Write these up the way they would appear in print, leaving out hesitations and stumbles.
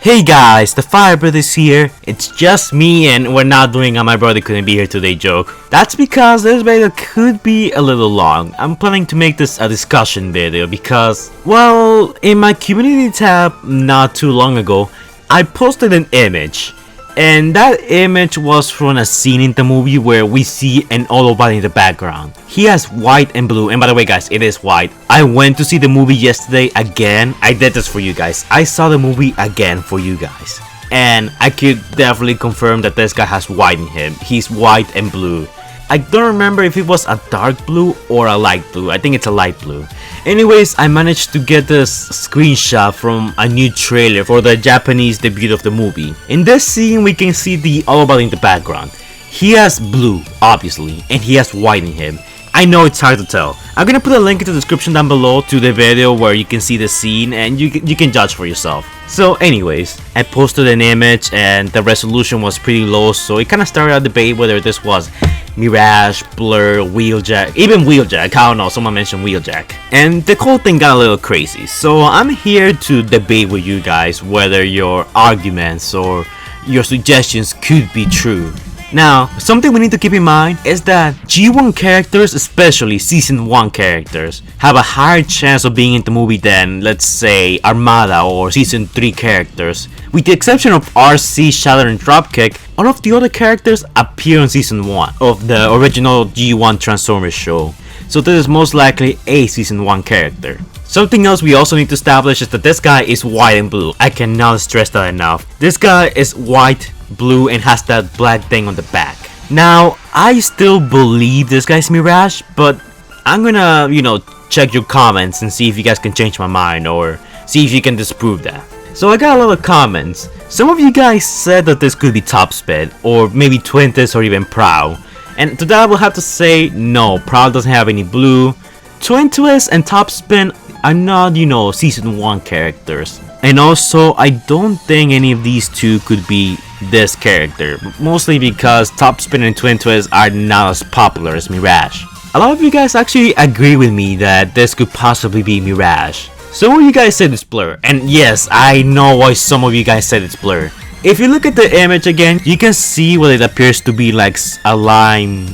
Hey guys, the Fire Brothers here. It's just me and we're not doing a my brother couldn't be here today joke. That's because this video could be a little long. I'm planning to make this a discussion video because, well, in my community tab not too long ago, I posted an image. And that image was from a scene in the movie where we see an Autobot in the background. He has white and blue, and by the way guys, it is white. I went to see the movie yesterday again. I did this for you guys. I saw the movie again for you guys. And I could definitely confirm that this guy has white in him. He's white and blue. I don't remember if it was a dark blue or a light blue. I think it's a light blue. Anyways, I managed to get this screenshot from a new trailer for the Japanese debut of the movie. In this scene, we can see the Autobot in the background. He has blue, obviously, and he has white in him. I know it's hard to tell. I'm gonna put a link in the description down below to the video where you can see the scene and you can judge for yourself. So anyways, I posted an image and the resolution was pretty low, so it kinda started a debate whether this was Mirage, Blur, Wheeljack, even Wheeljack. I don't know, someone mentioned Wheeljack. And the whole thing got a little crazy. So I'm here to debate with you guys whether your arguments or your suggestions could be true. Now, something we need to keep in mind is that G1 characters, especially Season 1 characters, have a higher chance of being in the movie than, let's say, Armada or Season 3 characters. With the exception of RC, Shadow, and Dropkick, all of the other characters appear in Season 1 of the original G1 Transformers show. So this is most likely a Season 1 character. Something else we also need to establish is that this guy is white and blue. I cannot stress that enough. This guy is white, blue, and has that black thing on the back. Now, I still believe this guy's Mirage, but I'm gonna, check your comments and see if you guys can change my mind or see if you can disprove that. So I got a lot of comments. Some of you guys said that this could be Top Speed, or maybe Twintus, or even Prow. And to that I will have to say, no, Prow doesn't have any blue. Twintus and Top Spin are not, Season 1 characters. And also, I don't think any of these two could be this character. Mostly because Top Spin and Twintus are not as popular as Mirage. A lot of you guys actually agree with me that this could possibly be Mirage. Some of you guys said it's Blur, and yes, I know why some of you guys said it's Blur. If you look at the image again, you can see what it appears to be like a lime,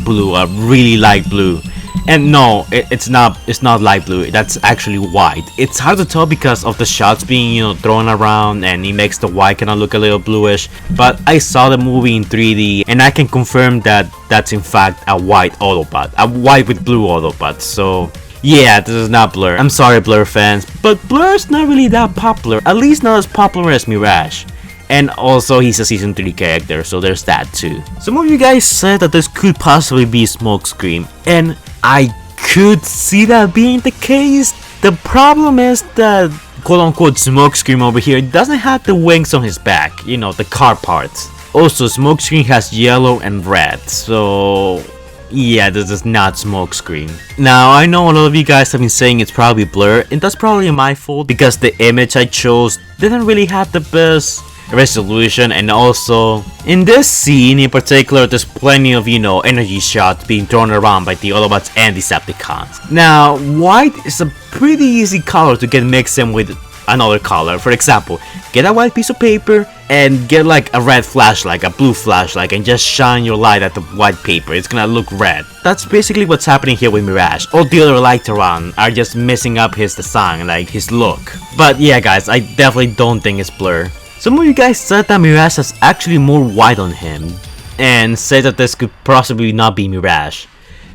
blue, a really light blue. And no, it's not light blue, that's actually white. It's hard to tell because of the shots being, thrown around and it makes the white kinda look a little bluish. But I saw the movie in 3D and I can confirm that that's in fact a white Autobot, a white with blue Autobot, so yeah, this is not Blur. I'm sorry Blur fans, but Blur is not really that popular, at least not as popular as Mirage. And also he's a Season 3 character, so there's that too. Some of you guys said that this could possibly be Smokescreen, and I could see that being the case. The problem is that quote-unquote Smokescreen over here doesn't have the wings on his back, the car parts. Also, Smokescreen has yellow and red, so yeah, this is not Smokescreen. Now, I know a lot of you guys have been saying it's probably Blur, and that's probably my fault because the image I chose didn't really have the best resolution, and also in this scene in particular there's plenty of energy shots being thrown around by the Autobots and Decepticons. Now, white is a pretty easy color to get mixed in with another color. For example, get a white piece of paper and get like a red flashlight, a blue flashlight, and just shine your light at the white paper. It's gonna look red. That's basically what's happening here with Mirage. All the other lights around are just messing up his design, like his look. But yeah guys, I definitely don't think it's Blur. Some of you guys said that Mirage has actually more white on him and said that this could possibly not be Mirage.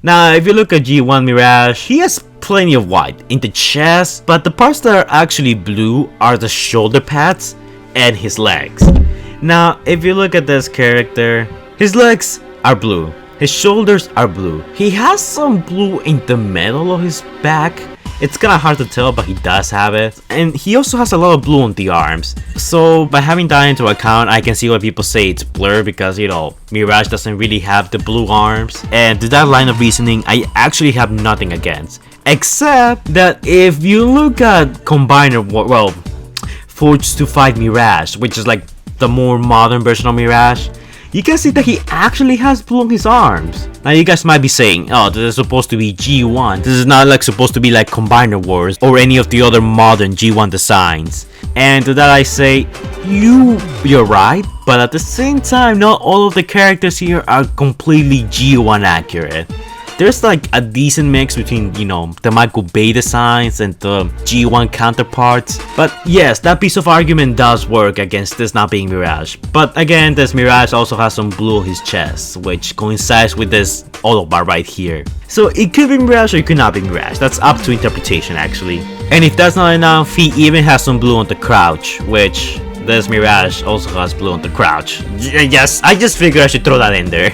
Now, if you look at G1 Mirage, he has plenty of white in the chest, but the parts that are actually blue are the shoulder pads and his legs. Now, if you look at this character, his legs are blue, his shoulders are blue. He has some blue in the middle of his back. It's kinda hard to tell, but he does have it. And he also has a lot of blue on the arms. So by having that into account, I can see why people say it's Blur because, Mirage doesn't really have the blue arms. And to that line of reasoning, I actually have nothing against. Except that if you look at Combiner, Forged to Fight Mirage, which is like the more modern version of Mirage, you can see that he actually has blue on his arms. Now you guys might be saying, oh, this is supposed to be G1. This is not like supposed to be like Combiner Wars or any of the other modern G1 designs. And to that I say, you're right, but at the same time, not all of the characters here are completely G1 accurate. There's like a decent mix between, you know, the Michael Bay designs and the G1 counterparts. But yes, that piece of argument does work against this not being Mirage. But again, this Mirage also has some blue on his chest, which coincides with this Autobot right here. So it could be Mirage or it could not be Mirage. That's up to interpretation actually. And if that's not enough, he even has some blue on the crouch, which this Mirage also has blue on the crouch. Yes, I just figured I should throw that in there.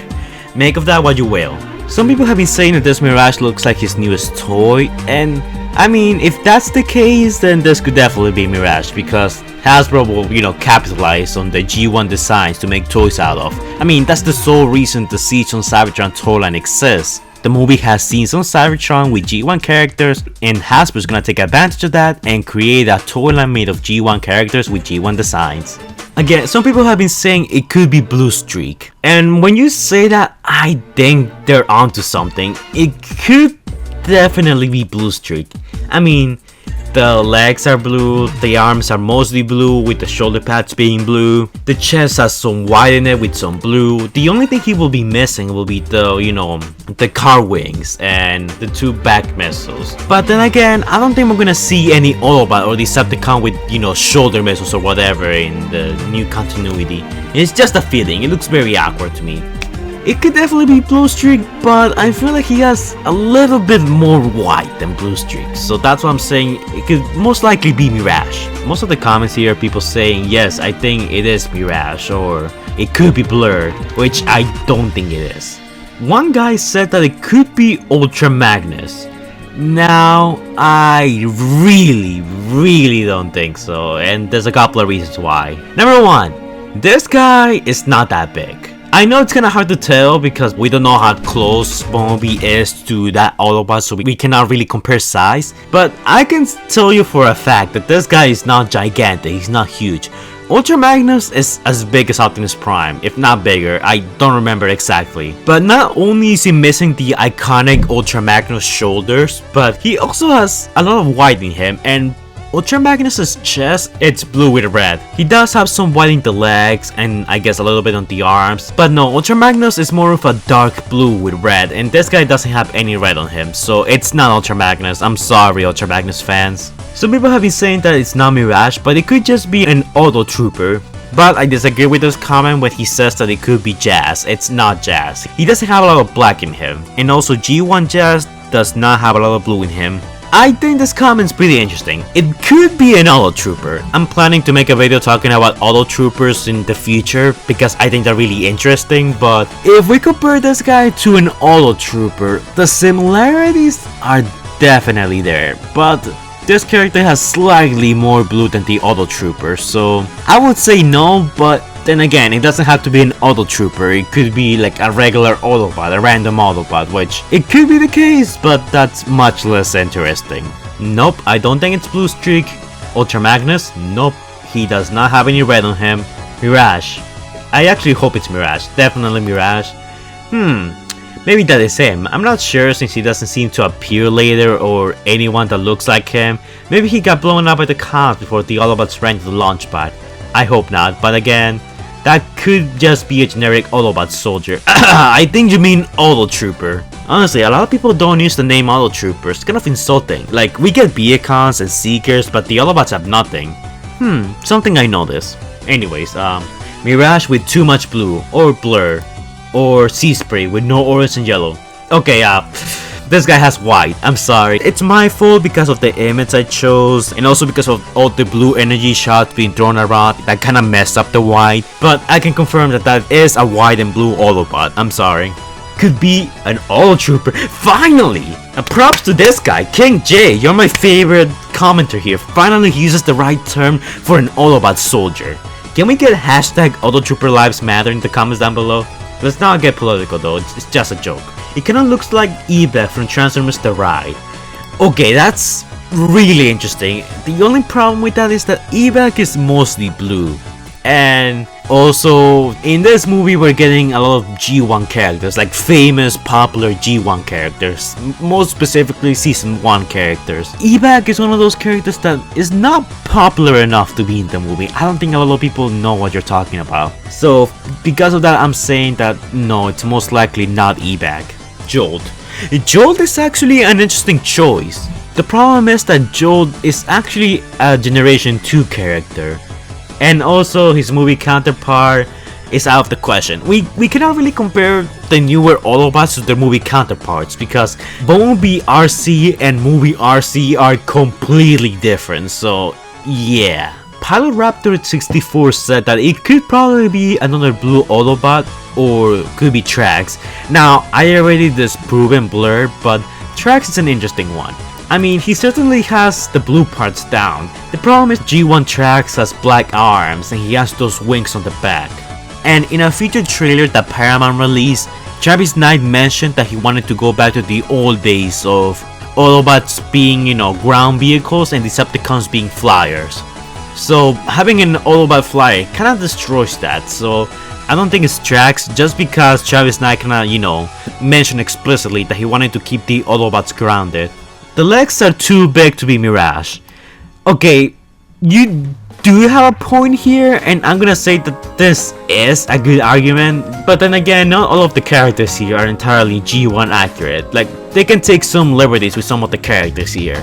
Make of that what you will. Some people have been saying that this Mirage looks like his newest toy, and I mean, if that's the case, then this could definitely be Mirage, because Hasbro will, you know, capitalize on the G1 designs to make toys out of. I mean, that's the sole reason the Siege on Cybertron toyline exists. The movie has scenes on Cybertron with G1 characters, and Hasbro's gonna take advantage of that and create a toyline made of G1 characters with G1 designs. Again, some people have been saying it could be Blue Streak, and when you say that, I think they're onto something. It could definitely be Blue Streak. I mean, the legs are blue, the arms are mostly blue with the shoulder pads being blue, the chest has some white in it with some blue. The only thing he will be missing will be the, you know, the car wings and the two back missiles. But then again, I don't think we're gonna see any Autobot or Decepticon with, you know, shoulder missiles or whatever in the new continuity. It's just a feeling, it looks very awkward to me. It could definitely be Blue Streak, but I feel like he has a little bit more white than Blue Streak, so that's what I'm saying. It could most likely be Mirage. Most of the comments here are people saying, yes, I think it is Mirage, or it could be Blur, which I don't think it is. One guy said that it could be Ultra Magnus. Now, I really don't think so, and there's a couple of reasons why. Number one, this guy is not that big. I know it's kinda hard to tell because we don't know how close Bumblebee is to that Autobot, so we cannot really compare size. But I can tell you for a fact that this guy is not gigantic, he's not huge. Ultra Magnus is as big as Optimus Prime, if not bigger, I don't remember exactly. But not only is he missing the iconic Ultra Magnus shoulders, but he also has a lot of white in him, and Ultra Magnus' chest, it's blue with red. He does have some white in the legs and I guess a little bit on the arms. But no, Ultra Magnus is more of a dark blue with red, and this guy doesn't have any red on him, so it's not Ultra Magnus. I'm sorry, Ultra Magnus fans. Some people have been saying that it's not Mirage, but it could just be an Auto Trooper. But I disagree with this comment when he says that it could be Jazz. It's not Jazz. He doesn't have a lot of black in him. And also G1 Jazz does not have a lot of blue in him. I think this comment's pretty interesting. It could be an Auto Trooper. I'm planning to make a video talking about Auto Troopers in the future because I think they're really interesting, but if we compare this guy to an Auto Trooper, the similarities are definitely there, but this character has slightly more blue than the Auto Trooper, so I would say no, but then again, it doesn't have to be an Auto Trooper. It could be like a regular Autobot, a random Autobot, which it could be the case, but that's much less interesting. Nope, I don't think it's Blue Streak. Ultra Magnus? Nope, he does not have any red on him. Mirage. I actually hope it's Mirage. Definitely Mirage. Maybe that is him. I'm not sure since he doesn't seem to appear later or anyone that looks like him. Maybe he got blown up by the cops before the Autobots ran to the launch pad. I hope not, but again, that could just be a generic Autobot soldier. I think you mean Auto Trooper. Honestly, a lot of people don't use the name Auto Trooper. It's kind of insulting. Like, we get Beacons and Seekers, but the Autobots have nothing. Something I noticed. Anyways, Mirage with too much blue, or Blur, or Sea Spray with no orange and yellow. Okay, this guy has white. I'm sorry. It's my fault because of the image I chose, and also because of all the blue energy shots being thrown around that kind of messed up the white. But I can confirm that that is a white and blue Autobot. I'm sorry. Could be an Auto Trooper. Finally! Props to this guy, King J. You're my favorite commenter here. Finally he uses the right term for an Autobot soldier. Can we get hashtag Auto Trooper Lives Matter in the comments down below? Let's not get political though, it's just a joke. It kinda looks like Ebek from Transformers The Ride. Okay, that's really interesting. The only problem with that is that Ebek is mostly blue. And also, in this movie, we're getting a lot of G1 characters, like famous, popular G1 characters, most specifically Season 1 characters. Ebag is one of those characters that is not popular enough to be in the movie. I don't think a lot of people know what you're talking about. So, because of that, I'm saying that no, it's most likely not Ebag. Jolt. Jolt is actually an interesting choice. The problem is that Jolt is actually a Generation 2 character. And also his movie counterpart is out of the question. We cannot really compare the newer Autobots to their movie counterparts because Bumblebee RC and movie RC are completely different, so yeah. Pilot Raptor 64 said that it could probably be another blue Autobot or could be Trax. Now, I already disproven Blur, but Trax is an interesting one. I mean, he certainly has the blue parts down. The problem is G1 Trax has black arms and he has those wings on the back. And in a featured trailer that Paramount released, Travis Knight mentioned that he wanted to go back to the old days of Autobots being, ground vehicles and Decepticons being flyers. So having an Autobot flyer kinda destroys that, so I don't think it's Trax just because Travis Knight kinda, mentioned explicitly that he wanted to keep the Autobots grounded. The legs are too big to be Mirage. Okay, you do have a point here, and I'm gonna say that this is a good argument, but then again, not all of the characters here are entirely G1 accurate. Like, they can take some liberties with some of the characters here.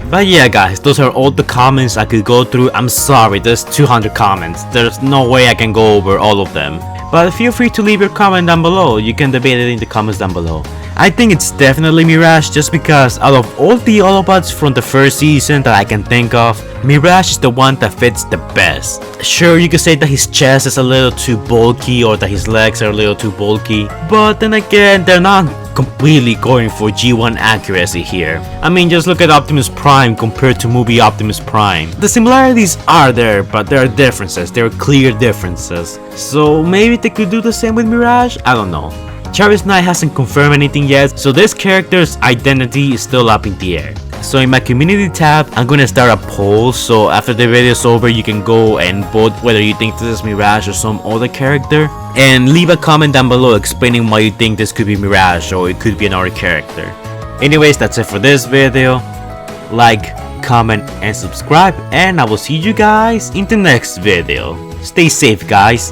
But yeah guys, those are all the comments I could go through. I'm sorry, there's 200 comments. There's no way I can go over all of them. But feel free to leave your comment down below. You can debate it in the comments down below. I think it's definitely Mirage just because out of all the Autobots from the first season that I can think of, Mirage is the one that fits the best. Sure, you could say that his chest is a little too bulky or that his legs are a little too bulky, but then again, they're not completely going for G1 accuracy here. I mean, just look at Optimus Prime compared to movie Optimus Prime. The similarities are there, but there are differences. There are clear differences. So maybe they could do the same with Mirage? I don't know. Travis Knight hasn't confirmed anything yet, so this character's identity is still up in the air. So in my community tab, I'm gonna start a poll, so after the video is over, you can go and vote whether you think this is Mirage or some other character. And leave a comment down below explaining why you think this could be Mirage or it could be another character. Anyways, that's it for this video. Like, comment, and subscribe, and I will see you guys in the next video. Stay safe, guys.